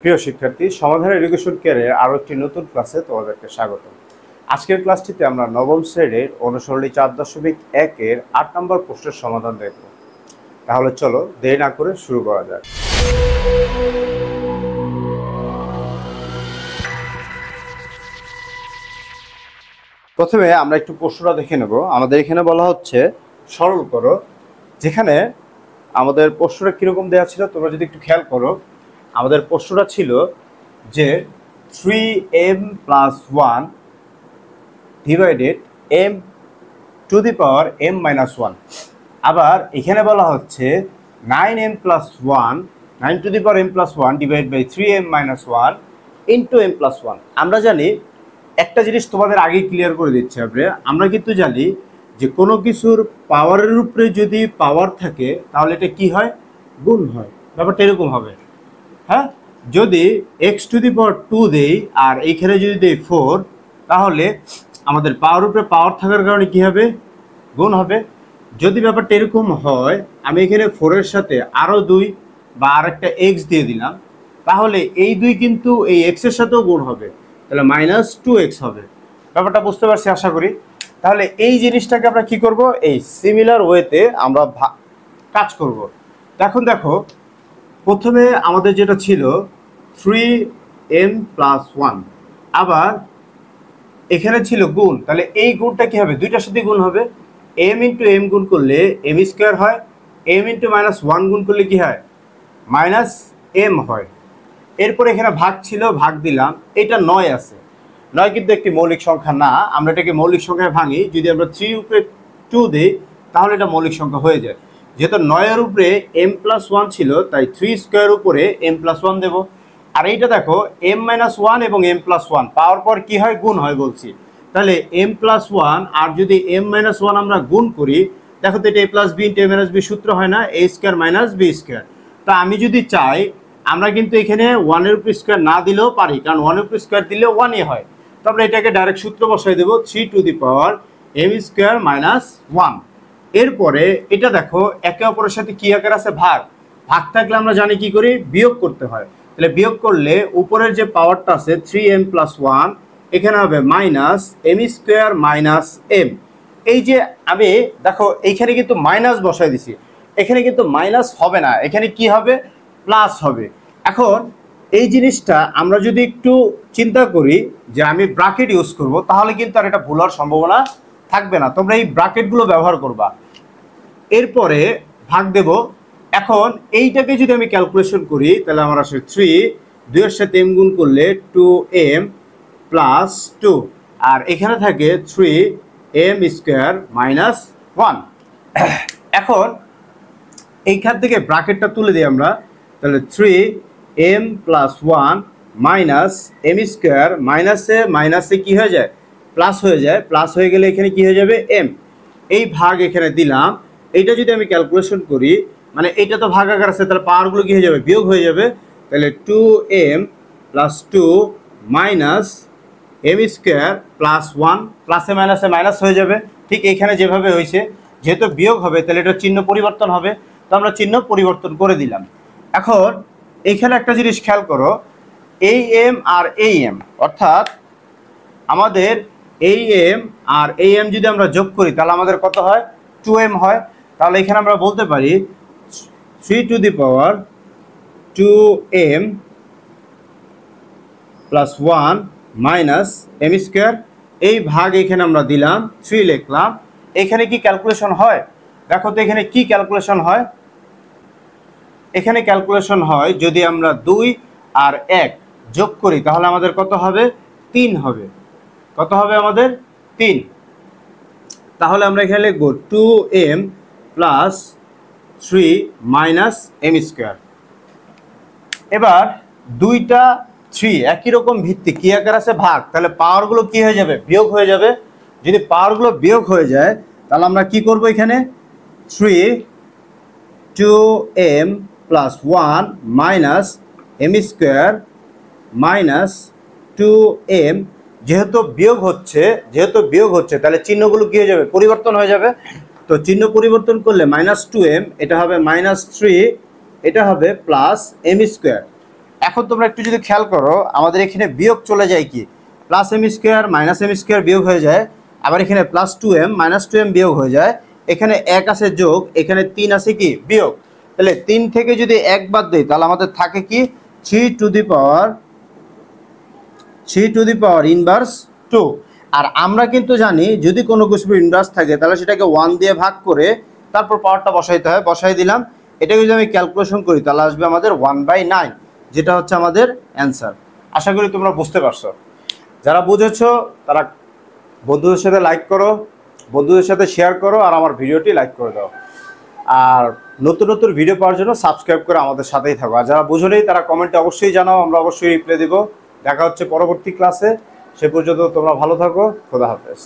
প্রিয় শিক্ষার্থী, সমাধান এডুকেশন কেয়ারের আরও একটি নতুন ক্লাসে তোমাদেরকে স্বাগত। আজকের ক্লাসটিতে আমরা নবম শ্রেণীর অনুসরণী 4.1-এর 8 নম্বর প্রশ্নের সমাধান দেখব। তাহলে চলো দেরি না করে শুরু করা যাক। প্রথমে আমরা একটু প্রশ্নটা দেখে নেব। আমাদের এখানে বলা হচ্ছে সরল করো। যেখানে আমাদের প্রশ্নটা কীরকম দেওয়া ছিল তোমরা যদি একটু খেয়াল করো, আমাদের প্রশ্নটা ছিল যে 3m + 1 divided m two the power m - 1। আবার এখানে বলা হচ্ছে 9m + 1 9 to the power m + 1 divide by 3m - 1 into m + 1। আমরা জানি একটা জিনিস তোমাদের আগেই ক্লিয়ার করে দিচ্ছি। আমরা কিন্তু জানি যে কোনো কিছুর পাওয়ারের উপরে যদি পাওয়ার থাকে তাহলে এটা কি হয়? গুণ হয়। ব্যাপারটা এরকম হবে। হ্যাঁ, যদি x টু দি পাওয়ার 2 দেই আর এইখানে যদি দেই 4, তাহলে আমাদের পাওয়ার উপরে পাওয়ার থাকার কারণে কি হবে? গুণ হবে। যদি ব্যাপারটা এরকম হয়, আমি এখানে 4 এর সাথে আরও 2 বা আর একটা x দিয়ে দিলাম, তাহলে এই 2 কিন্তু এই x এর সাথেও গুণ হবে, তাহলে -2x হবে। ব্যাপারটা বুঝতে পারছি আশা করি। তাহলে এই জিনিসটাকে আমরা কি করব? এই সিমিলার ওয়েতে আমরা কাজ করব। এখন দেখো, প্রথমে আমাদের যেটা ছিল 3m + 1, আবার এখানে ছিল গুণ, তাহলে এই গুণটা কি হবে? দুইটার সাথে গুণ হবে। m × m গুণ করলে m² হয়, m × -1 গুণ করলে কি হয়? -m হয়। এরপর এখানে ভাগ ছিল, ভাগ দিলাম। এটা 9 আছে। 9 কিন্তু একটি মৌলিক সংখ্যা না, আমরা এটাকে মৌলিক সংখ্যায় ভাঙি। যদি আমরা 3 উপরে 2 দিই তাহলে এটা মৌলিক সংখ্যা হয়ে যায়। যেহেতু 9 এর উপরে m + 1 ছিল, তাই 3² উপরে m + 1 দেব। আর এইটা দেখো m - 1 এবং m + 1 পাওয়ার পর কি হয়? গুণ হয় বলছি। তাহলে m + 1 আর যদি m - 1 আমরা গুণ করি, দেখো তো এটা a + b × a - b সূত্র হয় না? a² - b²। তা আমি যদি চাই, আমরা কিন্তু এখানে 1 এর উপর স্কোয়ার না দিলেও পারি, কারণ 1 এর উপর স্কোয়ার দিলে 1ই হয়। তো আমরা এটাকে ডাইরেক্ট সূত্র বসাই দেবো, 3 টু দি পাওয়ার m² - 1। এরপরে এটা দেখো একে অপরের সাথে কি আকার আছে? ভাগ। ভাগ থাকলে আমরা জানি কি করি? বিয়োগ করতে হয়। তাহলে বিয়োগ করলে উপরের যে পাওয়ারটা আছে 3m + 1, এখানে হবে -m² - m। এই যে আমি দেখো এইখানে কিন্তু মাইনাস বসাই দিছি, এখানে কিন্তু মাইনাস হবে না, এখানে কি হবে? প্লাস হবে। এখন এই জিনিসটা আমরা যদি একটু চিন্তা করি যে আমি ব্র্যাকেট ইউজ করব, তাহলে কিন্তু আর এটা ভুল হওয়ার সম্ভাবনা থাকবে না। তোমরা এই ব্র্যাকেটগুলো ব্যবহার করবা। এরপরে ভাগ দেব। এখন এইটাকে যদি আমি ক্যালকুলেশন করি, তাহলে আমার আসে 3, 2 এর সাথে m গুণ করলে 2m + 2, আর এখানে থাকে 3m² - 1। এখন এইখান থেকে ব্র্যাকেটটা তুলে দিই আমরা, তাহলে 3m + 1 - m², মাইনাসে কি হয়ে যায়? প্লাস হয়ে যায়। প্লাস হয়ে গেলে এখানে কি হয়ে যাবে? m। এই ভাগ এখানে দিলাম। এইটা যদি আমি ক্যালকুলেশন করি, মানে এইটা তো ভাগ আকার আছে, তাহলে পাওয়ারগুলো কি হয়ে যাবে? বিয়োগ হয়ে যাবে। তাহলে 2m + 2 - m² + 1, প্লাসে মাইনাসে মাইনাস হয়ে যাবে। ঠিক এখানে যেভাবে হয়েছে, যেহেতু বিয়োগ হবে তাহলে এটা চিহ্ন পরিবর্তন হবে, তো আমরা চিহ্ন পরিবর্তন করে দিলাম। এখন এইখানে একটা জিনিস খেয়াল করো, এই m আর এই m, অর্থাৎ আমাদের এই m আর এই m যদি আমরা যোগ করি তাহলে আমাদের কত হয়? 2m হয়। তাহলে এখানে আমরা বলতে পারি 3 two the power 2m + 1 - m²। এই ভাগ এখানে আমরা দিলাম, 3 লিখলাম। এখানে কি ক্যালকুলেশন হয়? দেখো তো এখানে কি ক্যালকুলেশন হয়? এখানে ক্যালকুলেশন হয় যদি আমরা 2 আর 1 যোগ করি তাহলে আমাদের কত হবে? 3 হবে। কত হবে আমাদের? 3। তাহলে আমরা এখানে লিখব 2m + 3 - m²। এবার 2টা 3 একই রকম ভিত্তি, কি আকার আছে? ভাগ। তাহলে পাওয়ারগুলো কি হয়ে যাবে? বিয়োগ হয়ে যাবে। যদি পাওয়ারগুলো বিয়োগ হয়ে যায় তাহলে আমরা কি করব? এখানে 2m + 1 - m² - 2m, যেহেতু বিয়োগ হচ্ছে তাহলে চিহ্নগুলো কি হয়ে যাবে? পরিবর্তন হয়ে যাবে। তো চিহ্ন পরিবর্তন করলে -2m, এটা হবে -3, এটা হবে +m²। এখন তোমরা একটু যদি খেয়াল করো, আমাদের এখানে বিয়োগ চলে যায় কি, plus m square minus m square বিয়োগ হয়ে যায়, আবার এখানে প্লাস 2m মাইনাস 2m বিয়োগ হয়ে যায়, এখানে 1 আছে যোগ, এখানে 3 আছে কি বিয়োগ। তাহলে 3 থেকে যদি 1 বাদ দেই তাহলে আমাদের থাকে কি 3 টু দি পাওয়ার ইনভার্স 2। আর আমরা কিন্তু জানি যদি কোনো কিছুর ইনভার্স থাকে তাহলে সেটাকে 1 দিয়ে ভাগ করে তারপর পাওয়ারটা বসাইতে হয়, বসাই দিলাম। এটাকে যদি আমি ক্যালকুলেশন করি তাহলে আসবে আমাদের 1/9, যেটা হচ্ছে আমাদের অ্যান্সার। আশা করি তোমরা বুঝতে পারছো। যারা বুঝেছো তারা বন্ধুদের সাথে লাইক করো, বন্ধুদের সাথে শেয়ার করো, আর আমার ভিডিওটি লাইক করে দাও। আর নতুন নতুন ভিডিও পাওয়ার জন্য সাবস্ক্রাইব করে আমাদের সাথেই থাকো। আর যারা বুঝো নেই তারা কমেন্টে অবশ্যই জানাও, আমরা অবশ্যই রিপ্লাই দেবো। দেখা হচ্ছে পরবর্তী ক্লাসে। সে পর্যন্ত তোমরা ভালো থাকো। খোদা হাফেজ।